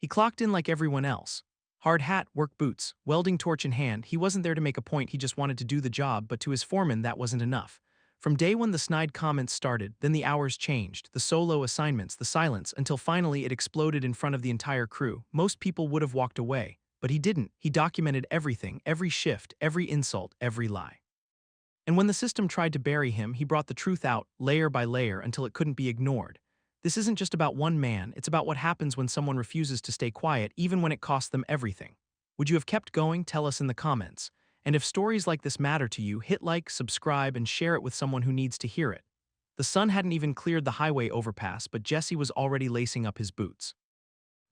He clocked in like everyone else. Hard hat, work boots, welding torch in hand. He wasn't there to make a point, he just wanted to do the job, but to his foreman that wasn't enough. From day one the snide comments started, then the hours changed, the solo assignments, the silence, until finally it exploded in front of the entire crew. Most people would have walked away, but he didn't. He documented everything, every shift, every insult, every lie. And when the system tried to bury him, he brought the truth out, layer by layer, until it couldn't be ignored. This isn't just about one man, it's about what happens when someone refuses to stay quiet, even when it costs them everything. Would you have kept going? Tell us in the comments. And if stories like this matter to you, hit like, subscribe, and share it with someone who needs to hear it. The sun hadn't even cleared the highway overpass, but Jesse was already lacing up his boots.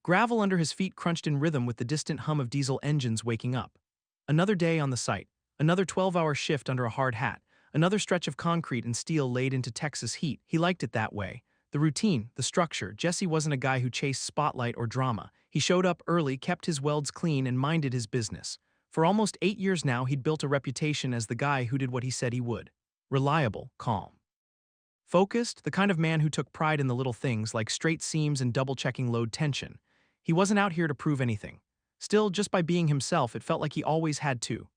Gravel under his feet crunched in rhythm with the distant hum of diesel engines waking up. Another day on the site, another 12-hour shift under a hard hat, another stretch of concrete and steel laid into Texas heat. He liked it that way. The routine, the structure. Jesse wasn't a guy who chased spotlight or drama. He showed up early, kept his welds clean, and minded his business. For almost 8 years now, he'd built a reputation as the guy who did what he said he would. Reliable, calm. Focused, the kind of man who took pride in the little things like straight seams and double-checking load tension. He wasn't out here to prove anything. Still, just by being himself, it felt like he always had to.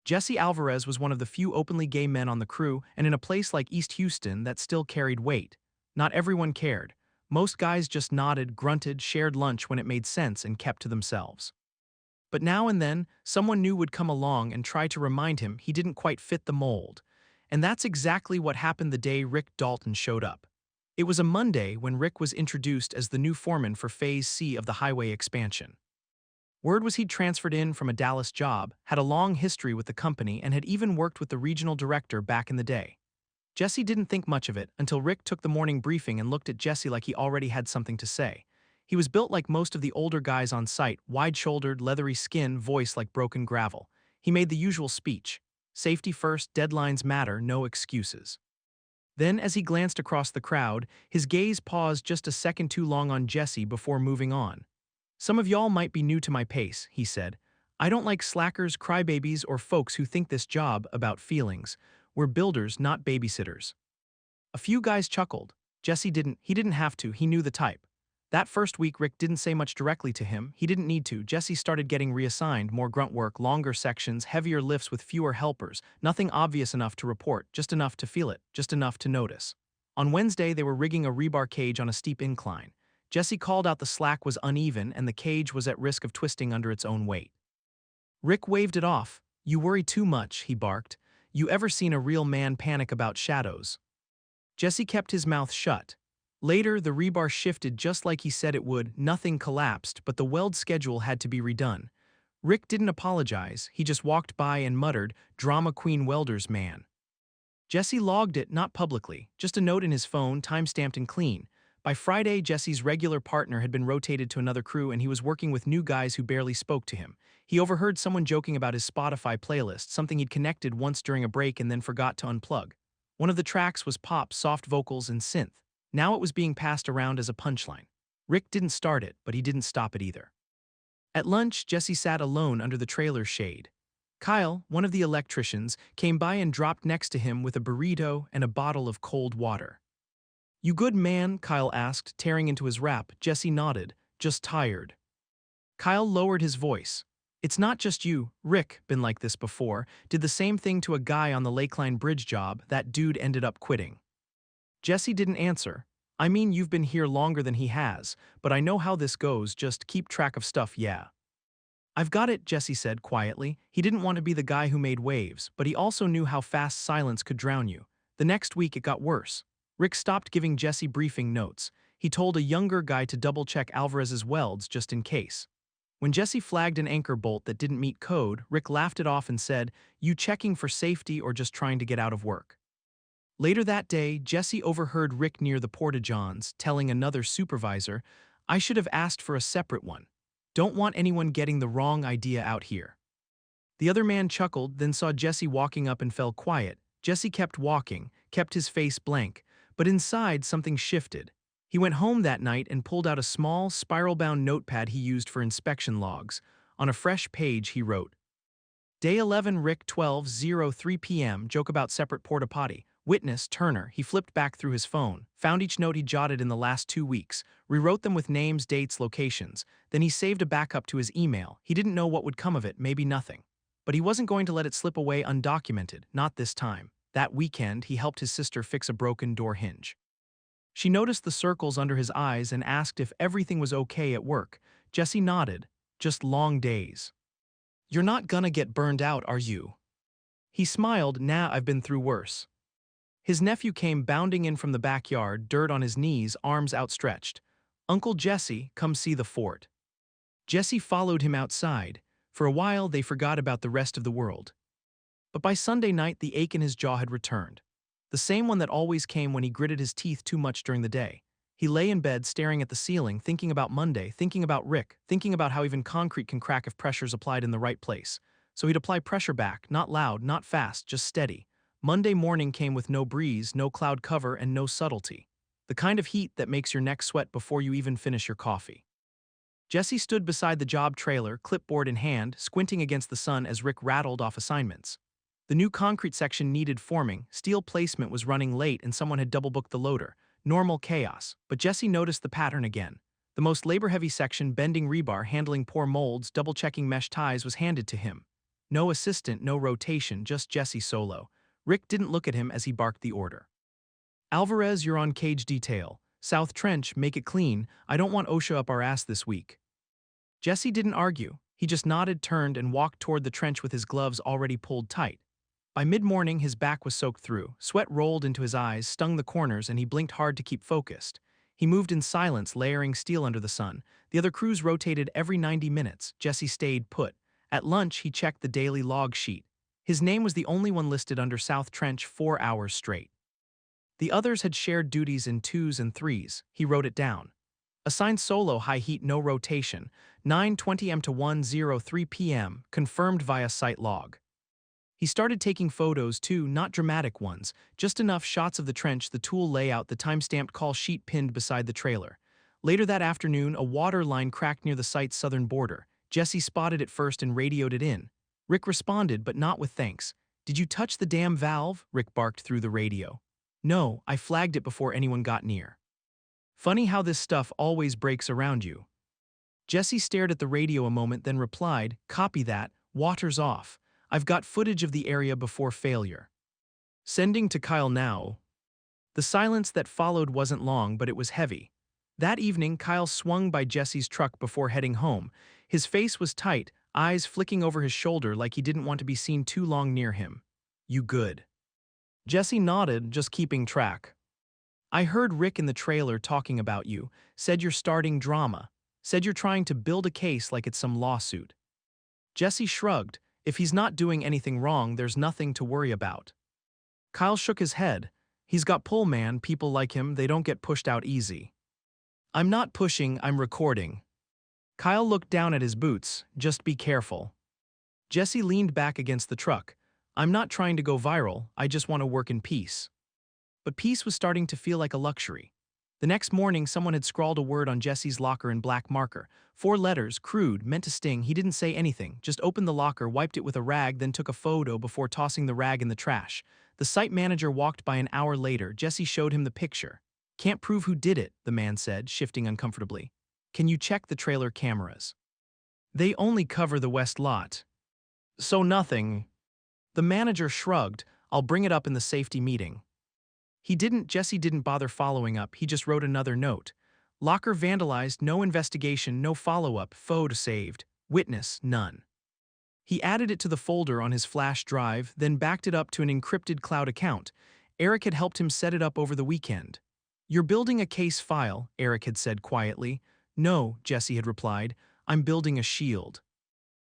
Jesse Alvarez was one of the few openly gay men on the crew, and in a place like East Houston that still carried weight. Not everyone cared. Most guys just nodded, grunted, shared lunch when it made sense, and kept to themselves. But now and then, someone new would come along and try to remind him he didn't quite fit the mold. And that's exactly what happened the day Rick Dalton showed up. It was a Monday when Rick was introduced as the new foreman for Phase C of the highway expansion. Word was he'd transferred in from a Dallas job, had a long history with the company, and had even worked with the regional director back in the day. Jesse didn't think much of it until Rick took the morning briefing and looked at Jesse like he already had something to say. He was built like most of the older guys on site, wide-shouldered, leathery skin, voice like broken gravel. He made the usual speech. Safety first, deadlines matter, no excuses. Then, as he glanced across the crowd, his gaze paused just a second too long on Jesse before moving on. "Some of y'all might be new to my pace," he said. "I don't like slackers, crybabies, or folks who think this job about feelings. We're builders, not babysitters." A few guys chuckled. Jesse didn't. He didn't have to. He knew the type. That first week, Rick didn't say much directly to him. He didn't need to. Jesse started getting reassigned, more grunt work, longer sections, heavier lifts with fewer helpers. Nothing obvious enough to report, just enough to feel it, just enough to notice. On Wednesday, they were rigging a rebar cage on a steep incline. Jesse called out the slack was uneven and the cage was at risk of twisting under its own weight. Rick waved it off. "You worry too much," he barked. "You ever seen a real man panic about shadows?" Jesse kept his mouth shut. Later, the rebar shifted just like he said it would. Nothing collapsed, but the weld schedule had to be redone. Rick didn't apologize. He just walked by and muttered, "Drama queen welder's man." Jesse logged it, not publicly, just a note in his phone, time-stamped and clean. By Friday, Jesse's regular partner had been rotated to another crew and he was working with new guys who barely spoke to him. He overheard someone joking about his Spotify playlist, something he'd connected once during a break and then forgot to unplug. One of the tracks was pop, soft vocals, and synth. Now it was being passed around as a punchline. Rick didn't start it, but he didn't stop it either. At lunch, Jesse sat alone under the trailer's shade. Kyle, one of the electricians, came by and dropped next to him with a burrito and a bottle of cold water. "You good, man?" Kyle asked, tearing into his wrap. Jesse nodded. "Just tired." Kyle lowered his voice. "It's not just you. Rick, been like this before, did the same thing to a guy on the Lakeline Bridge job. That dude ended up quitting." Jesse didn't answer. "I mean, you've been here longer than he has, but I know how this goes. Just keep track of stuff, yeah." "I've got it," Jesse said quietly. He didn't want to be the guy who made waves, but he also knew how fast silence could drown you. The next week it got worse. Rick stopped giving Jesse briefing notes. He told a younger guy to double-check Alvarez's welds just in case. When Jesse flagged an anchor bolt that didn't meet code, Rick laughed it off and said, "You checking for safety or just trying to get out of work?" Later that day, Jesse overheard Rick near the porta-johns telling another supervisor, "I should have asked for a separate one. Don't want anyone getting the wrong idea out here." The other man chuckled, then saw Jesse walking up and fell quiet. Jesse kept walking, kept his face blank, but inside something shifted. He went home that night and pulled out a small, spiral-bound notepad he used for inspection logs. On a fresh page, he wrote, "Day 11, Rick, 12:03 p.m. Joke about separate porta-potty. Witness, Turner. He flipped back through his phone, found each note he jotted in the last 2 weeks, rewrote them with names, dates, locations. Then he saved a backup to his email. He didn't know what would come of it, maybe nothing. But he wasn't going to let it slip away undocumented, not this time. That weekend, he helped his sister fix a broken door hinge. She noticed the circles under his eyes and asked if everything was okay at work. Jesse nodded. Just long days. You're not gonna get burned out, are you? He smiled. Nah, I've been through worse. His nephew came bounding in from the backyard, dirt on his knees, arms outstretched. Uncle Jesse, come see the fort. Jesse followed him outside. For a while, they forgot about the rest of the world. But by Sunday night, the ache in his jaw had returned. The same one that always came when he gritted his teeth too much during the day. He lay in bed staring at the ceiling, thinking about Monday, thinking about Rick, thinking about how even concrete can crack if pressure's applied in the right place. So he'd apply pressure back, not loud, not fast, just steady. Monday morning came with no breeze, no cloud cover, and no subtlety. The kind of heat that makes your neck sweat before you even finish your coffee. Jesse stood beside the job trailer, clipboard in hand, squinting against the sun as Rick rattled off assignments. The new concrete section needed forming, steel placement was running late, and someone had double-booked the loader. Normal chaos, but Jesse noticed the pattern again. The most labor-heavy section, bending rebar, handling poor molds, double-checking mesh ties, was handed to him. No assistant, no rotation, just Jesse solo. Rick didn't look at him as he barked the order. Alvarez, you're on cage detail. South Trench, make it clean. I don't want OSHA up our ass this week. Jesse didn't argue. He just nodded, turned, and walked toward the trench with his gloves already pulled tight. By mid-morning, his back was soaked through. Sweat rolled into his eyes, stung the corners, and he blinked hard to keep focused. He moved in silence, layering steel under the sun. The other crews rotated every 90 minutes. Jesse stayed put. At lunch, he checked the daily log sheet. His name was the only one listed under South Trench 4 hours straight. The others had shared duties in 2s and 3s. He wrote it down. Assigned solo, high heat, no rotation, 9:20 am to 1:03 p.m., confirmed via site log. He started taking photos too, not dramatic ones, just enough shots of the trench, the tool layout, the time-stamped call sheet pinned beside the trailer. Later that afternoon, a water line cracked near the site's southern border. Jesse spotted it first and radioed it in. Rick responded, but not with thanks. Did you touch the damn valve? Rick barked through the radio. No, I flagged it before anyone got near. Funny how this stuff always breaks around you. Jesse stared at the radio a moment, then replied, copy that, water's off. I've got footage of the area before failure. Sending to Kyle now. The silence that followed wasn't long, but it was heavy. That evening, Kyle swung by Jesse's truck before heading home. His face was tight, eyes flicking over his shoulder like he didn't want to be seen too long near him. You good? Jesse nodded, just keeping track. I heard Rick in the trailer talking about you, said you're starting drama, said you're trying to build a case like it's some lawsuit. Jesse shrugged. If he's not doing anything wrong, there's nothing to worry about. Kyle shook his head. He's got pull, man. People like him, they don't get pushed out easy. I'm not pushing, I'm recording. Kyle looked down at his boots. Just be careful. Jesse leaned back against the truck. I'm not trying to go viral, I just want to work in peace. But peace was starting to feel like a luxury. The next morning, someone had scrawled a word on Jesse's locker in black marker. 4 letters, crude, meant to sting. He didn't say anything, just opened the locker, wiped it with a rag, then took a photo before tossing the rag in the trash. The site manager walked by an hour later. Jesse showed him the picture. Can't prove who did it, the man said, shifting uncomfortably. Can you check the trailer cameras? They only cover the west lot. So nothing. The manager shrugged. I'll bring it up in the safety meeting. Jesse didn't bother following up, he just wrote another note. Locker vandalized, no investigation, no follow-up, photo saved, witness, none. He added it to the folder on his flash drive, then backed it up to an encrypted cloud account. Eric had helped him set it up over the weekend. You're building a case file, Eric had said quietly. No, Jesse had replied, I'm building a shield.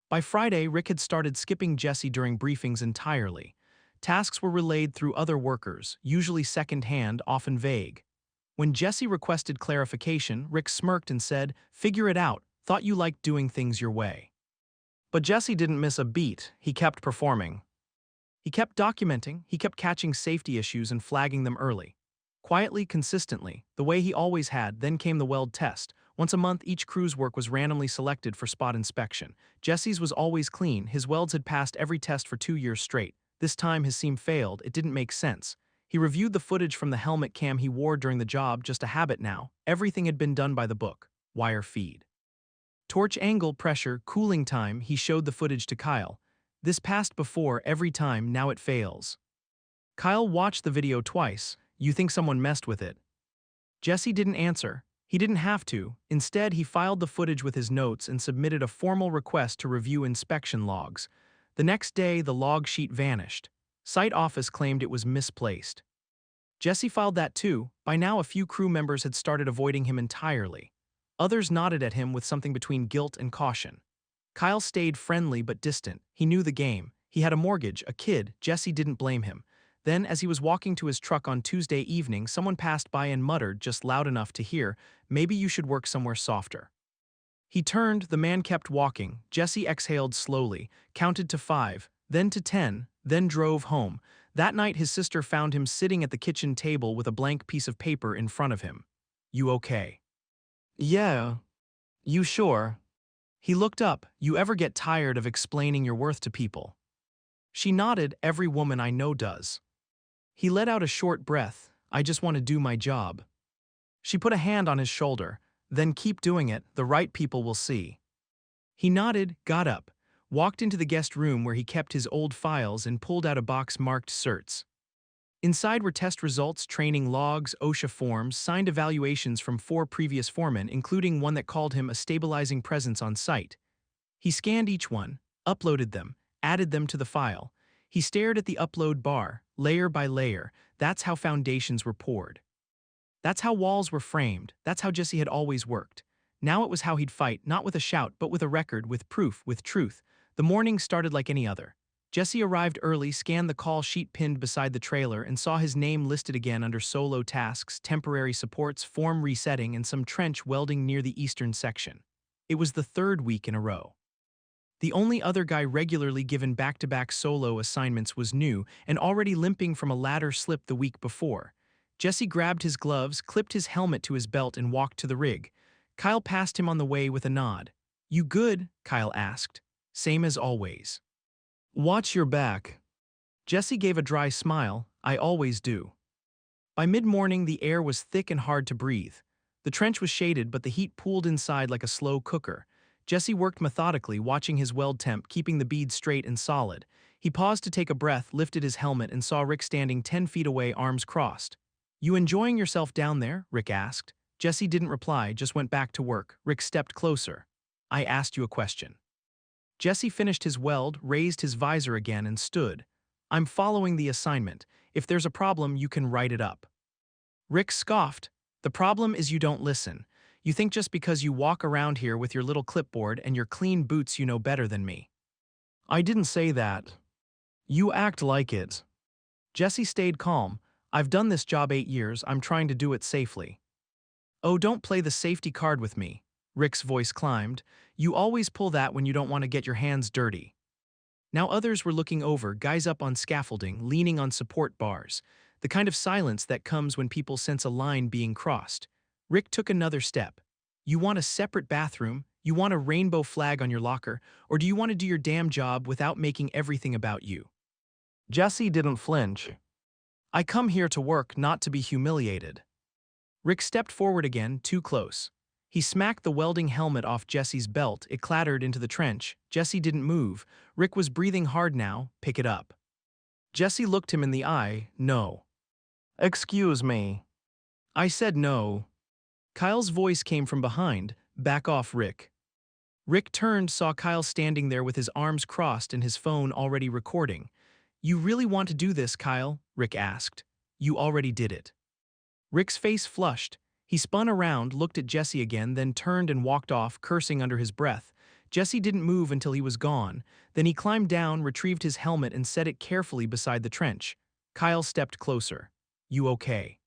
By Friday, Rick had started skipping Jesse during briefings entirely. Tasks were relayed through other workers, usually second-hand, often vague. When Jesse requested clarification, Rick smirked and said, figure it out, thought you liked doing things your way. But Jesse didn't miss a beat, he kept performing. He kept documenting, he kept catching safety issues and flagging them early. Quietly, consistently, the way he always had. Then came the weld test. Once a month, each crew's work was randomly selected for spot inspection. Jesse's was always clean, his welds had passed every test for 2 years straight. This time his seam failed, it didn't make sense. He reviewed the footage from the helmet cam he wore during the job, just a habit now. Everything had been done by the book. Wire feed. Torch angle, pressure, cooling time. He showed the footage to Kyle. This passed before every time, now it fails. Kyle watched the video twice. You think someone messed with it? Jesse didn't answer. He didn't have to. Instead, he filed the footage with his notes and submitted a formal request to review inspection logs. The next day, the log sheet vanished. Site office claimed it was misplaced. Jesse filed that too. By now, a few crew members had started avoiding him entirely. Others nodded at him with something between guilt and caution. Kyle stayed friendly but distant. He knew the game. He had a mortgage, a kid. Jesse didn't blame him. Then, as he was walking to his truck on Tuesday evening, someone passed by and muttered, just loud enough to hear, "Maybe you should work somewhere softer." He turned, the man kept walking. Jesse exhaled slowly, counted to 5, then to 10, then drove home. That night his sister found him sitting at the kitchen table with a blank piece of paper in front of him. "You okay?" "Yeah. You sure?" He looked up. "You ever get tired of explaining your worth to people?" She nodded. "Every woman I know does." He let out a short breath. "I just want to do my job." She put a hand on his shoulder. "Then keep doing it, the right people will see." He nodded, got up, walked into the guest room where he kept his old files and pulled out a box marked certs. Inside were test results, training logs, OSHA forms, signed evaluations from 4 previous foremen, including one that called him a stabilizing presence on site. He scanned each one, uploaded them, added them to the file. He stared at the upload bar, layer by layer. That's how foundations were poured. That's how walls were framed. That's how Jesse had always worked. Now it was how he'd fight, not with a shout, but with a record, with proof, with truth. The morning started like any other. Jesse arrived early, scanned the call sheet pinned beside the trailer, and saw his name listed again under solo tasks, temporary supports, form resetting, and some trench welding near the eastern section. It was the 3rd week in a row. The only other guy regularly given back-to-back solo assignments was new and already limping from a ladder slip the week before. Jesse grabbed his gloves, clipped his helmet to his belt, and walked to the rig. Kyle passed him on the way with a nod. "You good?" Kyle asked. "Same as always." "Watch your back." Jesse gave a dry smile. "I always do." By mid-morning, the air was thick and hard to breathe. The trench was shaded, but the heat pooled inside like a slow cooker. Jesse worked methodically, watching his weld temp, keeping the bead straight and solid. He paused to take a breath, lifted his helmet, and saw Rick standing 10 feet away, arms crossed. "You enjoying yourself down there?" Rick asked. Jesse didn't reply, just went back to work. Rick stepped closer. "I asked you a question." Jesse finished his weld, raised his visor again, and stood. "I'm following the assignment. If there's a problem, you can write it up." Rick scoffed. "The problem is you don't listen. You think just because you walk around here with your little clipboard and your clean boots you know better than me." "I didn't say that." "You act like it." Jesse stayed calm. "I've done this job 8 years, I'm trying to do it safely." "Oh, don't play the safety card with me." Rick's voice climbed. "You always pull that when you don't want to get your hands dirty." Now others were looking over, guys up on scaffolding, leaning on support bars. The kind of silence that comes when people sense a line being crossed. Rick took another step. "You want a separate bathroom? You want a rainbow flag on your locker? Or do you want to do your damn job without making everything about you?" Jesse didn't flinch. "I come here to work, not to be humiliated." Rick stepped forward again, too close. He smacked the welding helmet off Jesse's belt. It clattered into the trench. Jesse didn't move. Rick was breathing hard now. "Pick it up." Jesse looked him in the eye. "No." "Excuse me." "I said no." Kyle's voice came from behind. "Back off, Rick." Rick turned, saw Kyle standing there with his arms crossed and his phone already recording. "You really want to do this, Kyle?" Rick asked. "You already did it." Rick's face flushed. He spun around, looked at Jesse again, then turned and walked off, cursing under his breath. Jesse didn't move until he was gone. Then he climbed down, retrieved his helmet, and set it carefully beside the trench. Kyle stepped closer. "You okay?"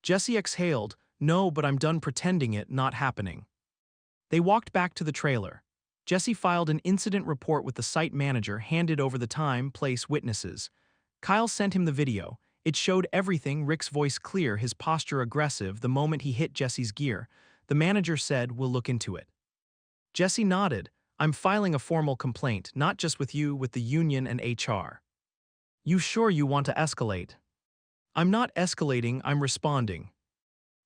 Jesse exhaled. "No, but I'm done pretending it not happening." They walked back to the trailer. Jesse filed an incident report with the site manager, handed over the time, place, witnesses. Kyle sent him the video. It showed everything, Rick's voice clear, his posture aggressive, the moment he hit Jesse's gear. The manager said, "We'll look into it." Jesse nodded. "I'm filing a formal complaint, not just with you, with the union and HR." "You sure you want to escalate?" I'm not escalating, I'm responding.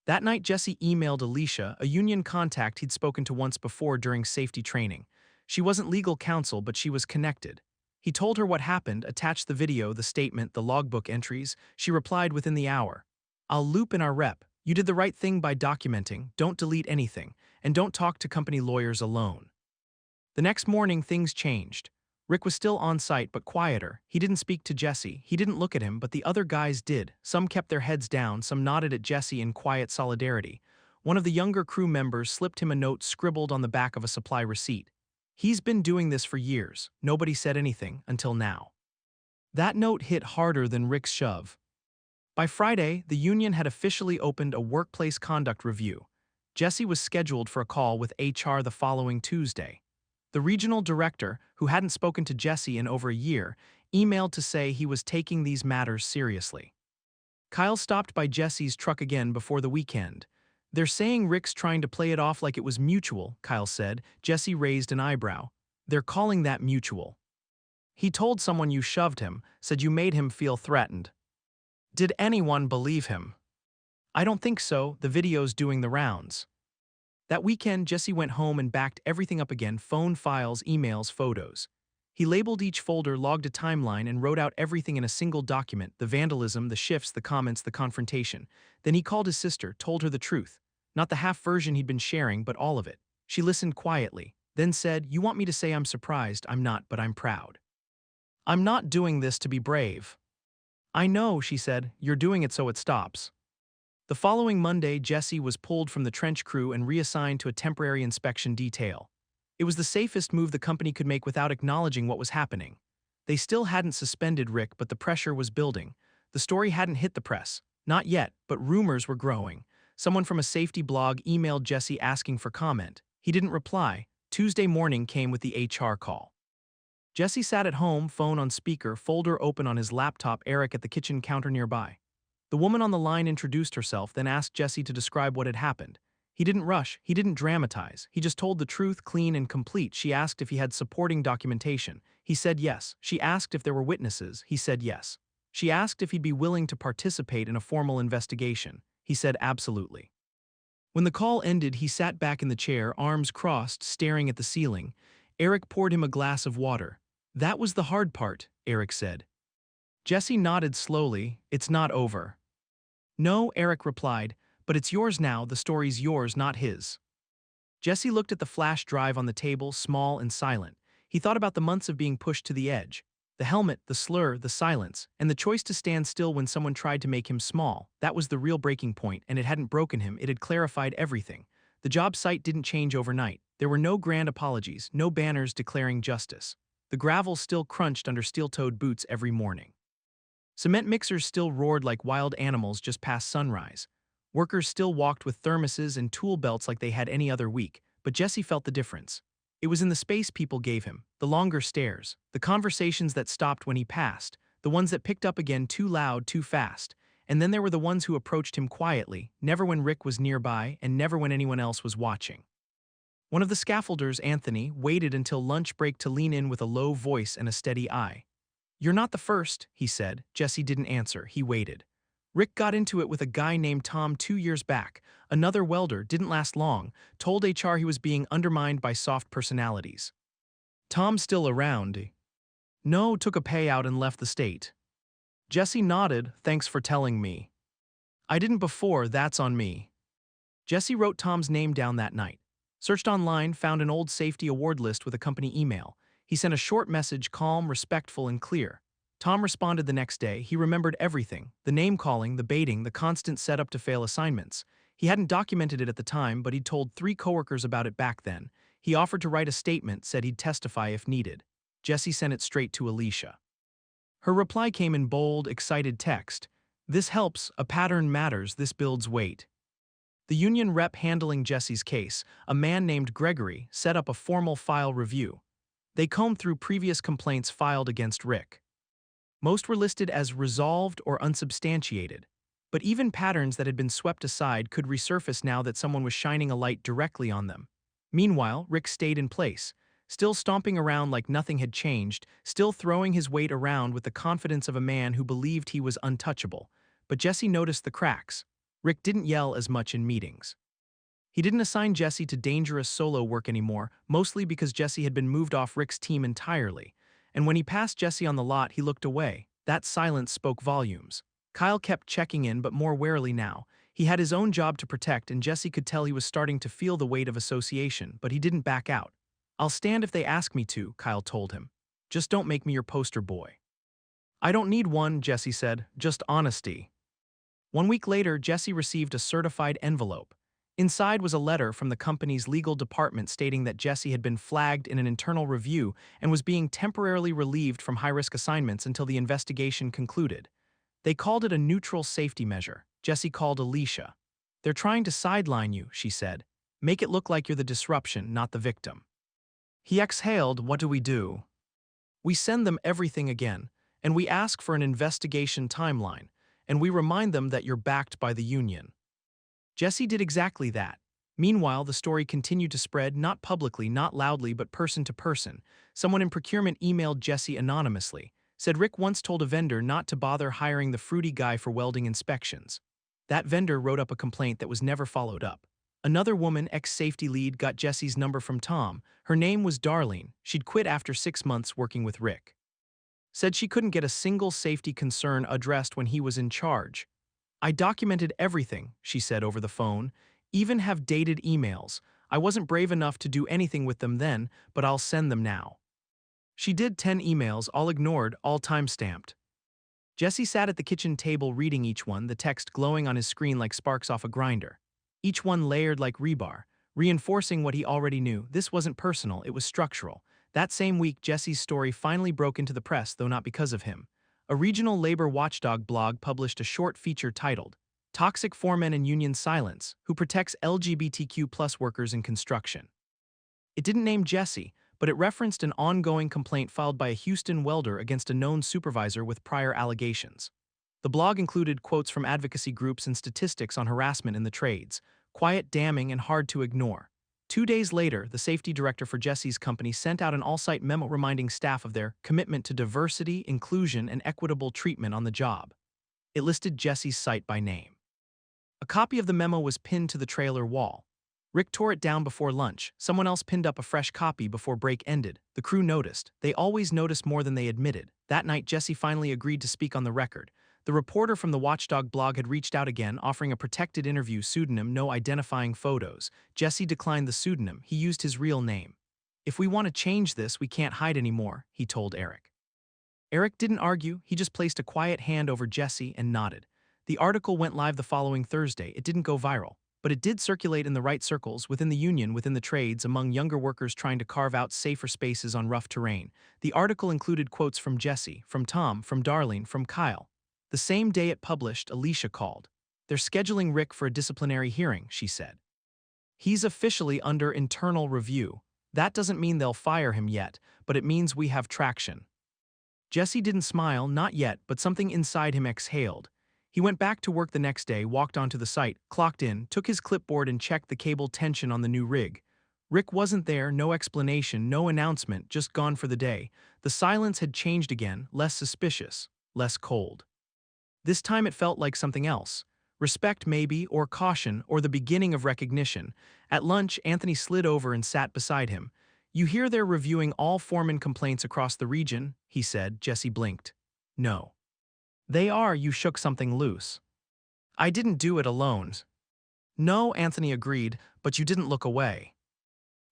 That night, Jesse emailed Alicia, a union contact he'd spoken to once before during safety training. She wasn't legal counsel, but she was connected. He told her what happened, attached the video, the statement, the logbook entries. She replied within the hour. I'll loop in our rep. You did the right thing by documenting, don't delete anything, and don't talk to company lawyers alone. The next morning, things changed. Rick was still on site but quieter. He didn't speak to Jesse, he didn't look at him, but the other guys did. Some kept their heads down, some nodded at Jesse in quiet solidarity. One of the younger crew members slipped him a note scribbled on the back of a supply receipt. He's been doing this for years. Nobody said anything, until now. That note hit harder than Rick's shove. By Friday, the union had officially opened a workplace conduct review. Jesse was scheduled for a call with HR the following Tuesday. The regional director, who hadn't spoken to Jesse in over a year, emailed to say he was taking these matters seriously. Kyle stopped by Jesse's truck again before the weekend. They're saying Rick's trying to play it off like it was mutual, Kyle said. Jesse raised an eyebrow. They're calling that mutual. He told someone you shoved him, said you made him feel threatened. Did anyone believe him? I don't think so, the video's doing the rounds. That weekend, Jesse went home and backed everything up again, phone files, emails, photos. He labeled each folder, logged a timeline, and wrote out everything in a single document, the vandalism, the shifts, the comments, the confrontation. Then he called his sister, told her the truth. Not the half version he'd been sharing, but all of it. She listened quietly, then said, "You want me to say I'm surprised? I'm not, but I'm proud. I'm not doing this to be brave." "I know," she said, "you're doing it so it stops." The following Monday, Jesse was pulled from the trench crew and reassigned to a temporary inspection detail. It was the safest move the company could make without acknowledging what was happening. They still hadn't suspended Rick, but the pressure was building. The story hadn't hit the press. Not yet, but rumors were growing. Someone from a safety blog emailed Jesse asking for comment. He didn't reply. Tuesday morning came with the HR call. Jesse sat at home, phone on speaker, folder open on his laptop, Eric at the kitchen counter nearby. The woman on the line introduced herself, then asked Jesse to describe what had happened. He didn't rush, he didn't dramatize, he just told the truth, clean and complete. She asked if he had supporting documentation. He said yes. She asked if there were witnesses. He said yes. She asked if he'd be willing to participate in a formal investigation. He said absolutely. When the call ended, he sat back in the chair, arms crossed, staring at the ceiling. Eric poured him a glass of water. "That was the hard part," Eric said. Jesse nodded slowly. "It's not over." "No," Eric replied, "but it's yours now, the story's yours, not his." Jesse looked at the flash drive on the table, small and silent. He thought about the months of being pushed to the edge. The helmet, the slur, the silence, and the choice to stand still when someone tried to make him small. That was the real breaking point, and it hadn't broken him, it had clarified everything. The job site didn't change overnight. There were no grand apologies, no banners declaring justice. The gravel still crunched under steel-toed boots every morning. Cement mixers still roared like wild animals just past sunrise. Workers still walked with thermoses and tool belts like they had any other week, but Jesse felt the difference. It was in the space people gave him, the longer stares, the conversations that stopped when he passed, the ones that picked up again too loud, too fast, and then there were the ones who approached him quietly, never when Rick was nearby and never when anyone else was watching. One of the scaffolders, Anthony, waited until lunch break to lean in with a low voice and a steady eye. "You're not the first," he said. Jesse didn't answer. He waited. "Rick got into it with a guy named Tom 2 years back. Another welder, didn't last long, told HR he was being undermined by soft personalities." "Tom's still around?" "No, took a payout and left the state." Jesse nodded. "Thanks for telling me. I didn't before, that's on me." Jesse wrote Tom's name down that night. Searched online, found an old safety award list with a company email. He sent a short message, calm, respectful, and clear. Tom responded the next day. He remembered everything, the name-calling, the baiting, the constant setup-to-fail assignments. He hadn't documented it at the time, but he'd told 3 coworkers about it back then. He offered to write a statement, said he'd testify if needed. Jesse sent it straight to Alicia. Her reply came in bold, excited text. "This helps, a pattern matters, this builds weight." The union rep handling Jesse's case, a man named Gregory, set up a formal file review. They combed through previous complaints filed against Rick. Most were listed as resolved or unsubstantiated, but even patterns that had been swept aside could resurface now that someone was shining a light directly on them. Meanwhile, Rick stayed in place, still stomping around like nothing had changed, still throwing his weight around with the confidence of a man who believed he was untouchable. but Jesse noticed the cracks. Rick didn't yell as much in meetings. He didn't assign Jesse to dangerous solo work anymore, mostly because Jesse had been moved off Rick's team entirely. And when he passed Jesse on the lot, he looked away. That silence spoke volumes. Kyle kept checking in, but more warily now. He had his own job to protect, and Jesse could tell he was starting to feel the weight of association, but he didn't back out. "I'll stand if they ask me to," Kyle told him. "Just don't make me your poster boy." "I don't need one," Jesse said, "just honesty." 1 week later, Jesse received a certified envelope. Inside was a letter from the company's legal department stating that Jesse had been flagged in an internal review and was being temporarily relieved from high-risk assignments until the investigation concluded. They called it a neutral safety measure. Jesse called Alicia. "They're trying to sideline you," she said. "Make it look like you're the disruption, not the victim." He exhaled. "What do we do?" "We send them everything again, and we ask for an investigation timeline, and we remind them that you're backed by the union." Jesse did exactly that. Meanwhile, the story continued to spread, not publicly, not loudly, but person to person. Someone in procurement emailed Jesse anonymously, said Rick once told a vendor not to bother hiring the fruity guy for welding inspections. That vendor wrote up a complaint that was never followed up. Another woman, ex-safety lead, got Jesse's number from Tom. Her name was Darlene. She'd quit after 6 months working with Rick. Said she couldn't get a single safety concern addressed when he was in charge. "I documented everything," she said over the phone, "even have dated emails. I wasn't brave enough to do anything with them then, but I'll send them now." She did 10 emails, all ignored, all time-stamped. Jesse sat at the kitchen table reading each one, the text glowing on his screen like sparks off a grinder. Each one layered like rebar, reinforcing what he already knew. This wasn't personal, it was structural. That same week, Jesse's story finally broke into the press, though not because of him. A regional labor watchdog blog published a short feature titled, "Toxic Foreman and Union Silence, Who Protects LGBTQ+ Workers in Construction." It didn't name Jesse, but it referenced an ongoing complaint filed by a Houston welder against a known supervisor with prior allegations. The blog included quotes from advocacy groups and statistics on harassment in the trades, quiet, damning, and hard to ignore. 2 days later, the safety director for Jesse's company sent out an all-site memo reminding staff of their commitment to diversity, inclusion, and equitable treatment on the job. It listed Jesse's site by name. A copy of the memo was pinned to the trailer wall. Rick tore it down before lunch. Someone else pinned up a fresh copy before break ended. The crew noticed. They always noticed more than they admitted. That night, Jesse finally agreed to speak on the record. The reporter from the Watchdog blog had reached out again, offering a protected interview pseudonym, no identifying photos. Jesse declined the pseudonym. He used his real name. "If we want to change this, we can't hide anymore," he told Eric. Eric didn't argue. He just placed a quiet hand over Jesse and nodded. The article went live the following Thursday. It didn't go viral, but it did circulate in the right circles, within the union, within the trades, among younger workers trying to carve out safer spaces on rough terrain. The article included quotes from Jesse, from Tom, from Darlene, from Kyle. The same day it published, Alicia called. "They're scheduling Rick for a disciplinary hearing," she said. "He's officially under internal review. That doesn't mean they'll fire him yet, but it means we have traction." Jesse didn't smile, not yet, but something inside him exhaled. He went back to work the next day, walked onto the site, clocked in, took his clipboard and checked the cable tension on the new rig. Rick wasn't there, no explanation, no announcement, just gone for the day. The silence had changed again, less suspicious, less cold. This time it felt like something else. Respect maybe, or caution, or the beginning of recognition. At lunch, Anthony slid over and sat beside him. "You hear they're reviewing all Foreman complaints across the region," he said. Jesse blinked. "No." "They are. You shook something loose." "I didn't do it alone." "No," Anthony agreed, "but you didn't look away."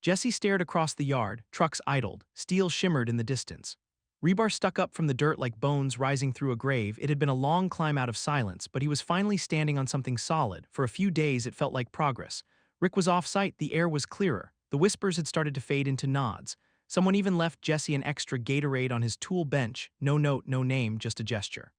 Jesse stared across the yard. Trucks idled. Steel shimmered in the distance. Rebar stuck up from the dirt like bones rising through a grave. It had been a long climb out of silence, but he was finally standing on something solid. For a few days, it felt like progress. Rick was off-site. The air was clearer. The whispers had started to fade into nods. Someone even left Jesse an extra Gatorade on his tool bench. No note, no name, just a gesture.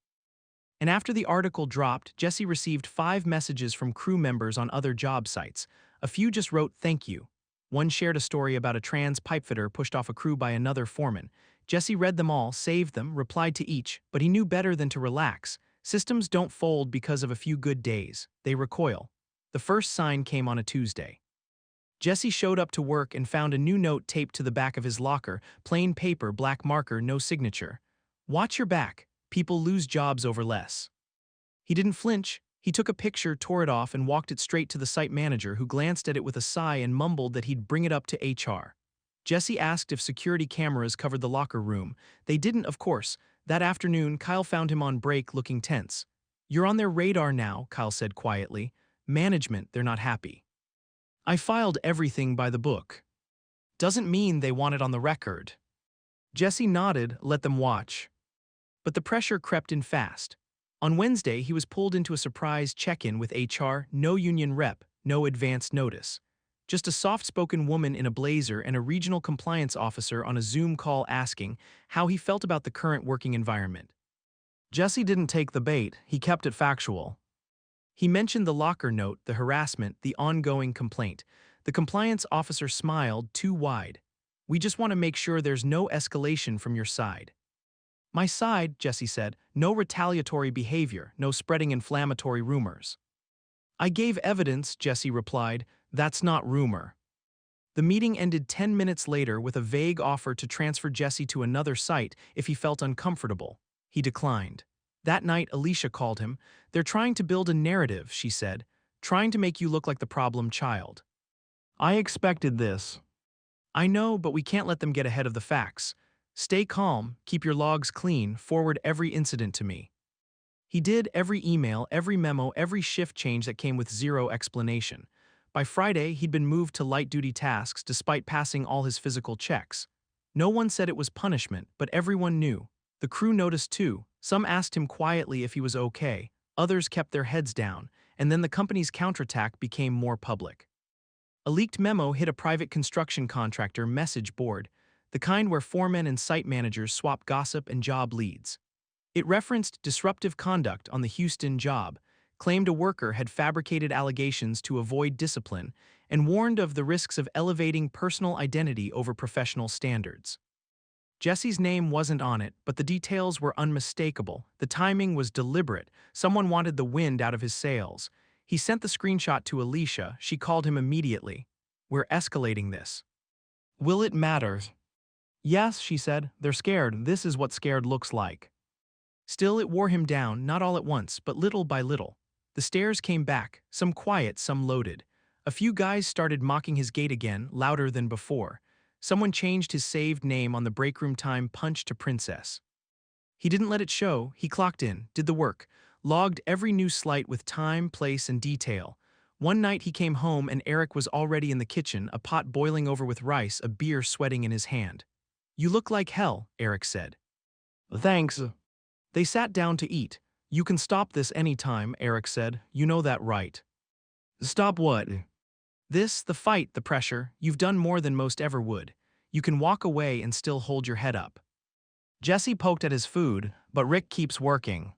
And after the article dropped, Jesse received 5 messages from crew members on other job sites. A few just wrote, "Thank you." One shared a story about a trans pipefitter pushed off a crew by another foreman. Jesse read them all, saved them, replied to each, but he knew better than to relax. Systems don't fold because of a few good days. They recoil. The first sign came on a Tuesday. Jesse showed up to work and found a new note taped to the back of his locker, plain paper, black marker, no signature. "Watch your back. People lose jobs over less." He didn't flinch. He took a picture, tore it off, and walked it straight to the site manager, who glanced at it with a sigh and mumbled that he'd bring it up to HR. Jesse asked if security cameras covered the locker room. They didn't, of course. That afternoon, Kyle found him on break, looking tense. "You're on their radar now," Kyle said quietly. "Management, they're not happy. I filed everything by the book. Doesn't mean they want it on the record." Jesse nodded, let them watch. But the pressure crept in fast. On Wednesday, he was pulled into a surprise check-in with HR, no union rep, no advance notice. Just a soft-spoken woman in a blazer and a regional compliance officer on a Zoom call asking how he felt about the current working environment. Jesse didn't take the bait, he kept it factual. He mentioned the locker note, the harassment, the ongoing complaint. The compliance officer smiled too wide. "We just want to make sure there's no escalation from your side." "My side," Jesse said, "no retaliatory behavior, no spreading inflammatory rumors." "I gave evidence," Jesse replied. "That's not rumor." The meeting ended 10 minutes later with a vague offer to transfer Jesse to another site if he felt uncomfortable. He declined. That night, Alicia called him. "They're trying to build a narrative," she said, "trying to make you look like the problem child." "I expected this." "I know, but we can't let them get ahead of the facts. Stay calm, keep your logs clean, forward every incident to me." He did, every email, every memo, every shift change that came with zero explanation. By Friday, he'd been moved to light-duty tasks despite passing all his physical checks. No one said it was punishment, but everyone knew. The crew noticed too. Some asked him quietly if he was okay, others kept their heads down, and then the company's counterattack became more public. A leaked memo hit a private construction contractor message board, the kind where foremen and site managers swap gossip and job leads. It referenced disruptive conduct on the Houston job, claimed a worker had fabricated allegations to avoid discipline, and warned of the risks of elevating personal identity over professional standards. Jesse's name wasn't on it, but the details were unmistakable. The timing was deliberate. Someone wanted the wind out of his sails. He sent the screenshot to Alicia. She called him immediately. "We're escalating this." "Will it matter?" "Yes," she said. "They're scared. This is what scared looks like." Still, it wore him down, not all at once, but little by little. The stares came back, some quiet, some loaded. A few guys started mocking his gait again, louder than before. Someone changed his saved name on the breakroom time punch to Princess. He didn't let it show. He clocked in, did the work, logged every new slight with time, place, and detail. One night he came home and Eric was already in the kitchen, a pot boiling over with rice, a beer sweating in his hand. "You look like hell," Eric said. "Thanks." They sat down to eat. "You can stop this anytime," Eric said. "You know that, right?" "Stop what?" "This, the fight, the pressure. You've done more than most ever would. You can walk away and still hold your head up." Jesse poked at his food, "But Rick keeps working."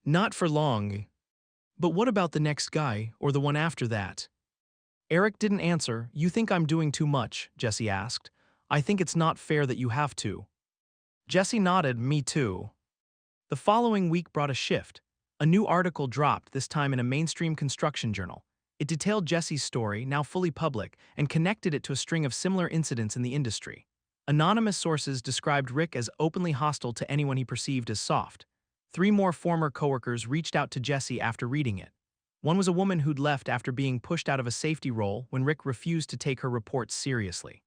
"Not for long." "But what about the next guy, or the one after that?" Eric didn't answer. "You think I'm doing too much?" Jesse asked. "I think it's not fair that you have to." Jesse nodded. "Me too." The following week brought a shift. A new article dropped, this time in a mainstream construction journal. It detailed Jesse's story, now fully public, and connected it to a string of similar incidents in the industry. Anonymous sources described Rick as openly hostile to anyone he perceived as soft. 3 more former coworkers reached out to Jesse after reading it. One was a woman who'd left after being pushed out of a safety role when Rick refused to take her reports seriously.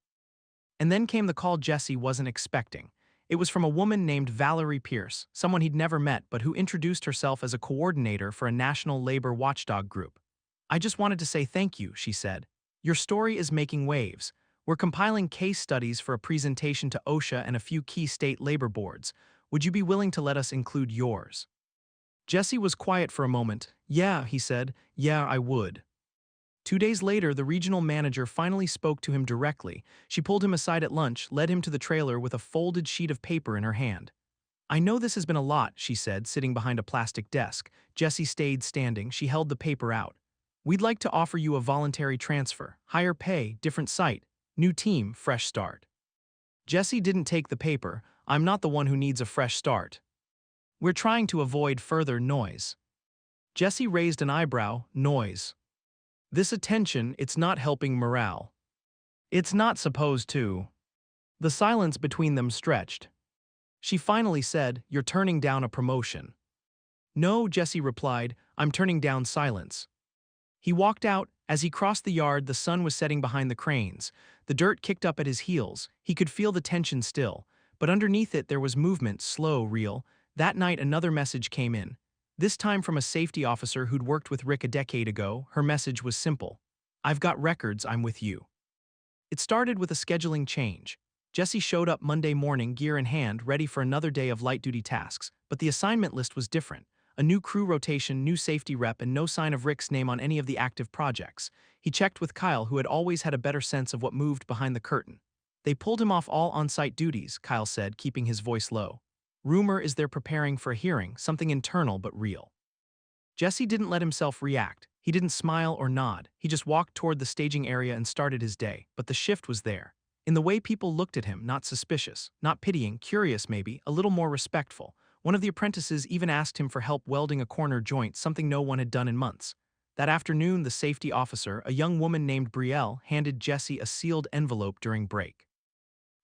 And then came the call Jesse wasn't expecting. It was from a woman named Valerie Pierce, someone he'd never met but who introduced herself as a coordinator for a national labor watchdog group. "I just wanted to say thank you," she said. "Your story is making waves. We're compiling case studies for a presentation to OSHA and a few key state labor boards. Would you be willing to let us include yours?" Jesse was quiet for a moment. "Yeah," he said. "Yeah, I would." 2 days later, the regional manager finally spoke to him directly. She pulled him aside at lunch, led him to the trailer with a folded sheet of paper in her hand. "I know this has been a lot," she said, sitting behind a plastic desk. Jesse stayed standing. She held the paper out. "We'd like to offer you a voluntary transfer, higher pay, different site, new team, fresh start." Jesse didn't take the paper. "I'm not the one who needs a fresh start. We're trying to avoid further noise." Jesse raised an eyebrow. "Noise? This attention, it's not helping morale." "It's not supposed to." The silence between them stretched. She finally said, "You're turning down a promotion." No, Jesse replied, I'm turning down silence. He walked out. As he crossed the yard, the sun was setting behind the cranes. The dirt kicked up at his heels. He could feel the tension still. But underneath it there was movement, slow, real. That night another message came in. This time from a safety officer who'd worked with Rick a decade ago. Her message was simple. I've got records, I'm with you. It started with a scheduling change. Jesse showed up Monday morning, gear in hand, ready for another day of light-duty tasks, but the assignment list was different. A new crew rotation, new safety rep, and no sign of Rick's name on any of the active projects. He checked with Kyle, who had always had a better sense of what moved behind the curtain. They pulled him off all on-site duties, Kyle said, keeping his voice low. Rumor is they're preparing for a hearing, something internal but real. Jesse didn't let himself react. He didn't smile or nod. He just walked toward the staging area and started his day. But the shift was there. In the way people looked at him, not suspicious, not pitying, curious maybe, a little more respectful. One of the apprentices even asked him for help welding a corner joint, something no one had done in months. That afternoon, the safety officer, a young woman named Brielle, handed Jesse a sealed envelope during break.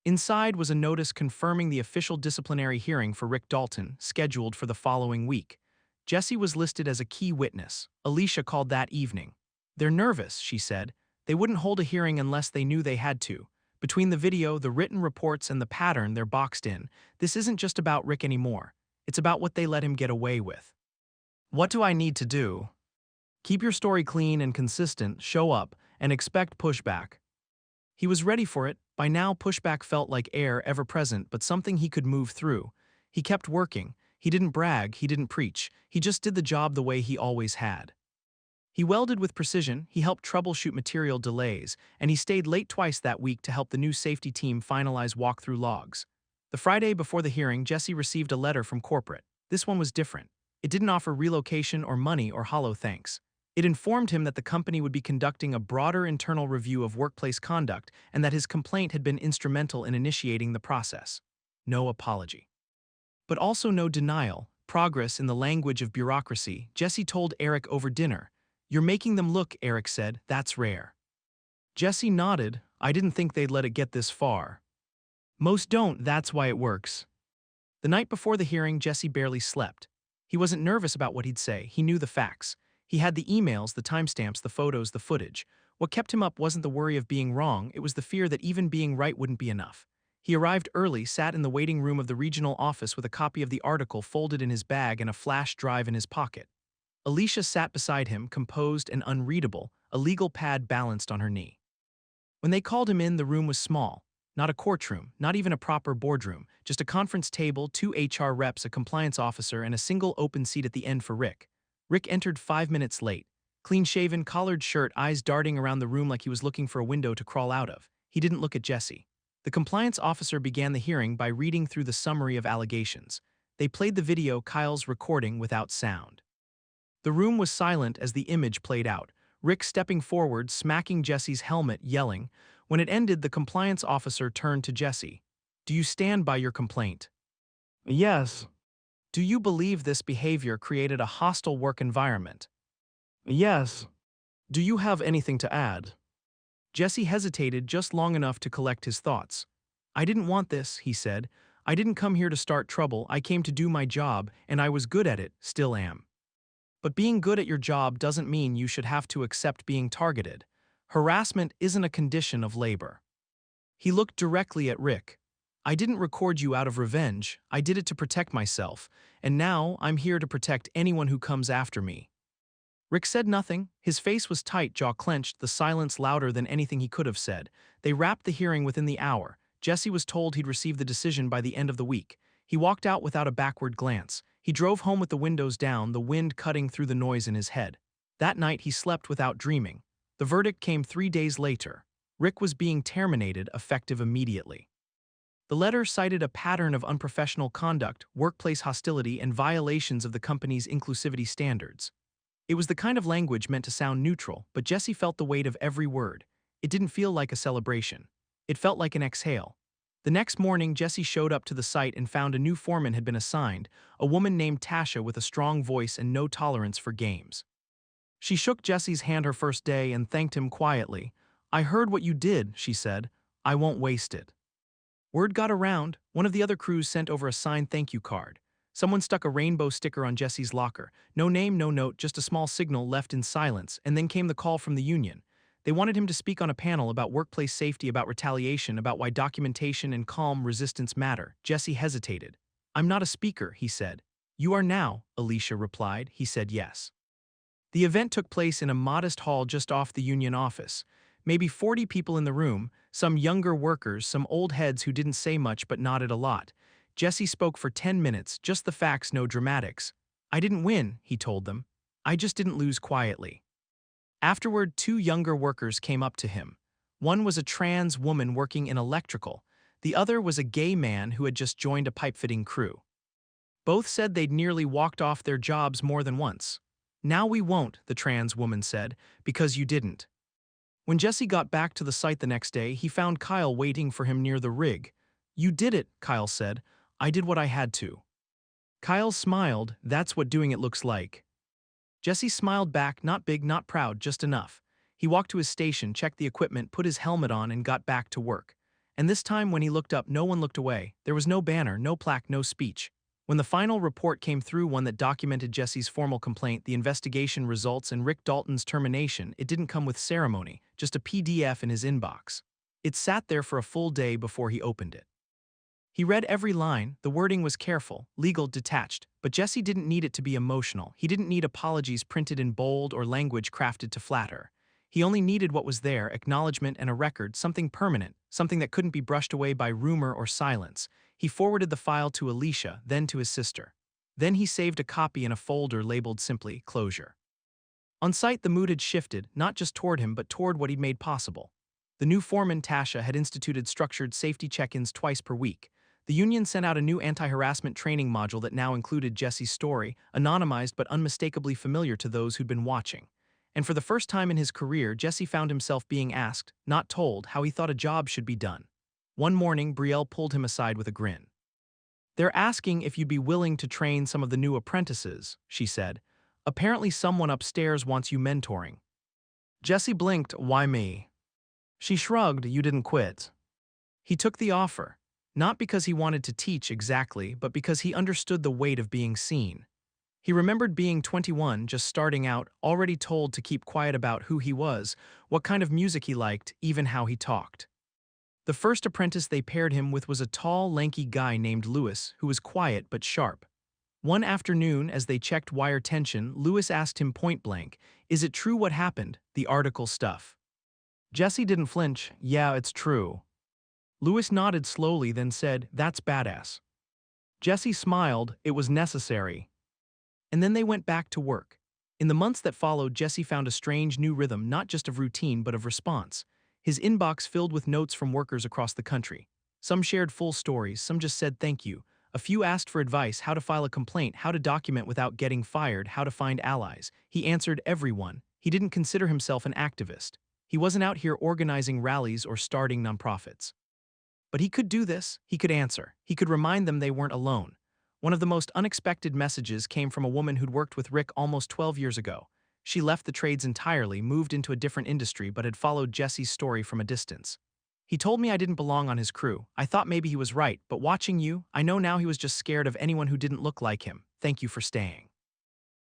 Inside was a notice confirming the official disciplinary hearing for Rick Dalton, scheduled for the following week. Jesse was listed as a key witness. Alicia called that evening. They're nervous, she said. They wouldn't hold a hearing unless they knew they had to. Between the video, the written reports, and the pattern they're boxed in, this isn't just about Rick anymore. It's about what they let him get away with. What do I need to do? Keep your story clean and consistent, show up, and expect pushback. He was ready for it. By now, pushback felt like air, ever present, but something he could move through. He kept working. He didn't brag, he didn't preach, he just did the job the way he always had. He welded with precision, he helped troubleshoot material delays, and he stayed late twice that week to help the new safety team finalize walkthrough logs. The Friday before the hearing, Jesse received a letter from corporate. This one was different. It didn't offer relocation or money or hollow thanks. It informed him that the company would be conducting a broader internal review of workplace conduct and that his complaint had been instrumental in initiating the process. No apology. But also no denial, progress in the language of bureaucracy. Jesse told Eric over dinner. You're making them look, Eric said, that's rare. Jesse nodded. I didn't think they'd let it get this far. Most don't, that's why it works. The night before the hearing, Jesse barely slept. He wasn't nervous about what he'd say, he knew the facts. He had the emails, the timestamps, the photos, the footage. What kept him up wasn't the worry of being wrong, it was the fear that even being right wouldn't be enough. He arrived early, sat in the waiting room of the regional office with a copy of the article folded in his bag and a flash drive in his pocket. Alicia sat beside him, composed and unreadable, a legal pad balanced on her knee. When they called him in, the room was small. Not a courtroom, not even a proper boardroom, just a conference table, 2 HR reps, a compliance officer, and a single open seat at the end for Rick. Rick entered 5 minutes late. Clean-shaven, collared shirt, eyes darting around the room like he was looking for a window to crawl out of. He didn't look at Jesse. The compliance officer began the hearing by reading through the summary of allegations. They played the video, Kyle's recording, without sound. The room was silent as the image played out, Rick stepping forward, smacking Jesse's helmet, yelling. When it ended, the compliance officer turned to Jesse. Do you stand by your complaint? Yes. Do you believe this behavior created a hostile work environment? Yes. Do you have anything to add? Jesse hesitated just long enough to collect his thoughts. I didn't want this, he said. I didn't come here to start trouble, I came to do my job, and I was good at it, still am. But being good at your job doesn't mean you should have to accept being targeted. Harassment isn't a condition of labor. He looked directly at Rick. I didn't record you out of revenge, I did it to protect myself, and now I'm here to protect anyone who comes after me. Rick said nothing. His face was tight, jaw clenched, the silence louder than anything he could have said. They wrapped the hearing within the hour. Jesse was told he'd receive the decision by the end of the week. He walked out without a backward glance. He drove home with the windows down, the wind cutting through the noise in his head. That night he slept without dreaming. The verdict came 3 days later. Rick was being terminated, effective immediately. The letter cited a pattern of unprofessional conduct, workplace hostility, and violations of the company's inclusivity standards. It was the kind of language meant to sound neutral, but Jesse felt the weight of every word. It didn't feel like a celebration. It felt like an exhale. The next morning, Jesse showed up to the site and found a new foreman had been assigned, a woman named Tasha with a strong voice and no tolerance for games. She shook Jesse's hand her first day and thanked him quietly. I heard what you did, she said. I won't waste it. Word got around. One of the other crews sent over a signed thank you card. Someone stuck a rainbow sticker on Jesse's locker. No name, no note, just a small signal left in silence, and then came the call from the union. They wanted him to speak on a panel about workplace safety, about retaliation, about why documentation and calm resistance matter. Jesse hesitated. "I'm not a speaker," he said. "You are now," Alicia replied. He said yes. The event took place in a modest hall just off the union office. Maybe 40 people in the room, some younger workers, some old heads who didn't say much but nodded a lot. Jesse spoke for 10 minutes, just the facts, no dramatics. "I didn't win," he told them. "I just didn't lose quietly." Afterward, two younger workers came up to him. One was a trans woman working in electrical. The other was a gay man who had just joined a pipe-fitting crew. Both said they'd nearly walked off their jobs more than once. "Now we won't," the trans woman said, "because you didn't." When Jesse got back to the site the next day, he found Kyle waiting for him near the rig. "You did it," Kyle said. "I did what I had to." Kyle smiled. "That's what doing it looks like." Jesse smiled back, not big, not proud, just enough. He walked to his station, checked the equipment, put his helmet on, and got back to work. And this time when he looked up, no one looked away. There was no banner, no plaque, no speech. When the final report came through, one that documented Jesse's formal complaint, the investigation results, and Rick Dalton's termination, it didn't come with ceremony, just a PDF in his inbox. It sat there for a full day before he opened it. He read every line. The wording was careful, legal, detached, but Jesse didn't need it to be emotional. He didn't need apologies printed in bold or language crafted to flatter. He only needed what was there, acknowledgement and a record, something permanent, something that couldn't be brushed away by rumor or silence. He forwarded the file to Alicia, then to his sister. Then he saved a copy in a folder labeled simply "Closure." On site, the mood had shifted, not just toward him but toward what he'd made possible. The new foreman, Tasha, had instituted structured safety check-ins twice per week. The union sent out a new anti-harassment training module that now included Jesse's story, anonymized but unmistakably familiar to those who'd been watching. And for the first time in his career, Jesse found himself being asked, not told, how he thought a job should be done. One morning, Brielle pulled him aside with a grin. "They're asking if you'd be willing to train some of the new apprentices," she said. "Apparently someone upstairs wants you mentoring." Jesse blinked. "Why me?" She shrugged. "You didn't quit." He took the offer. Not because he wanted to teach exactly, but because he understood the weight of being seen. He remembered being 21, just starting out, already told to keep quiet about who he was, what kind of music he liked, even how he talked. The first apprentice they paired him with was a tall, lanky guy named Lewis, who was quiet but sharp. One afternoon, as they checked wire tension, Lewis asked him point-blank, "Is it true what happened, the article stuff?" Jesse didn't flinch. "Yeah, it's true." Lewis nodded slowly, then said, "That's badass." Jesse smiled. It was necessary. And then they went back to work. In the months that followed, Jesse found a strange new rhythm, not just of routine but of response. His inbox filled with notes from workers across the country. Some shared full stories, some just said thank you. A few asked for advice, how to file a complaint, how to document without getting fired, how to find allies. He answered everyone. He didn't consider himself an activist. He wasn't out here organizing rallies or starting nonprofits. But he could do this. He could answer. He could remind them they weren't alone. One of the most unexpected messages came from a woman who'd worked with Rick almost 12 years ago. She left the trades entirely, moved into a different industry, but had followed Jesse's story from a distance. "He told me I didn't belong on his crew. I thought maybe he was right, but watching you, I know now he was just scared of anyone who didn't look like him. Thank you for staying."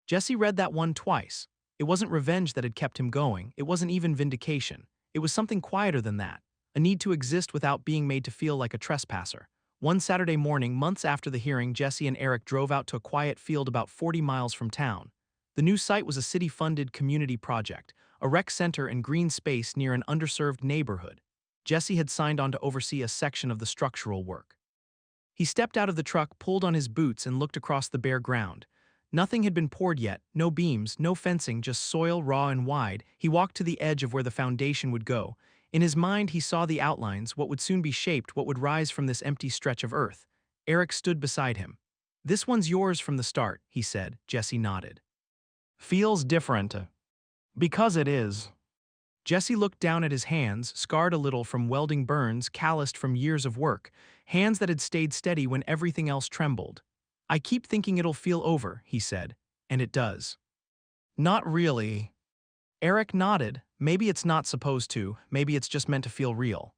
Jesse read that one twice. It wasn't revenge that had kept him going. It wasn't even vindication. It was something quieter than that. A need to exist without being made to feel like a trespasser. One Saturday morning, months after the hearing, Jesse and Eric drove out to a quiet field about 40 miles from town. The new site was a city-funded community project, a rec center and green space near an underserved neighborhood. Jesse had signed on to oversee a section of the structural work. He stepped out of the truck, pulled on his boots, and looked across the bare ground. Nothing had been poured yet, no beams, no fencing, just soil, raw and wide. He walked to the edge of where the foundation would go. In his mind, he saw the outlines, what would soon be shaped, what would rise from this empty stretch of earth. Eric stood beside him. "This one's yours from the start," he said. Jesse nodded. "Feels different." "Because it is." Jesse looked down at his hands, scarred a little from welding burns, calloused from years of work, hands that had stayed steady when everything else trembled. "I keep thinking it'll feel over," he said, "and it does." "Not really." Eric nodded. "Maybe it's not supposed to, maybe it's just meant to feel real."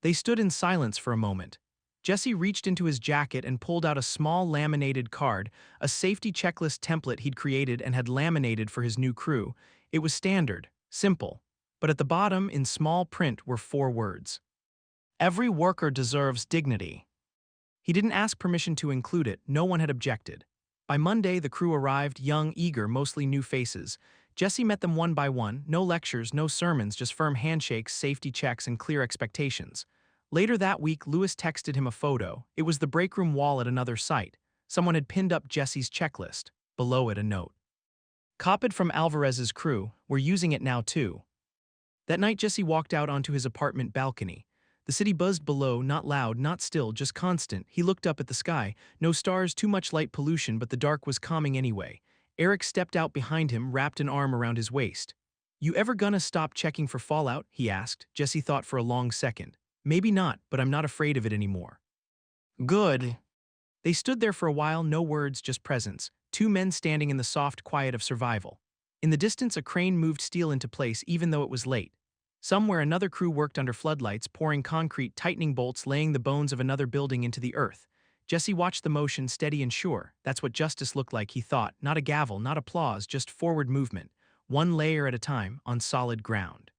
They stood in silence for a moment. Jesse reached into his jacket and pulled out a small laminated card, a safety checklist template he'd created and had laminated for his new crew. It was standard, simple, but at the bottom, in small print, were 4 words. Every worker deserves dignity. He didn't ask permission to include it, no one had objected. By Monday, the crew arrived, young, eager, mostly new faces. Jesse met them one by one, no lectures, no sermons, just firm handshakes, safety checks, and clear expectations. Later that week, Lewis texted him a photo. It was the break room wall at another site. Someone had pinned up Jesse's checklist. Below it, a note. Copied from Alvarez's crew, we're using it now too. That night, Jesse walked out onto his apartment balcony. The city buzzed below, not loud, not still, just constant. He looked up at the sky. No stars, too much light pollution, but the dark was calming anyway. Eric stepped out behind him, wrapped an arm around his waist. You ever gonna stop checking for fallout? He asked. Jesse thought for a long second. Maybe not, but I'm not afraid of it anymore. Good. They stood there for a while, no words, just presence. 2 men standing in the soft quiet of survival. In the distance, a crane moved steel into place even though it was late. Somewhere another crew worked under floodlights, pouring concrete, tightening bolts, laying the bones of another building into the earth. Jesse watched the motion, steady and sure. That's what justice looked like, he thought. Not a gavel, not applause, just forward movement. One layer at a time, on solid ground.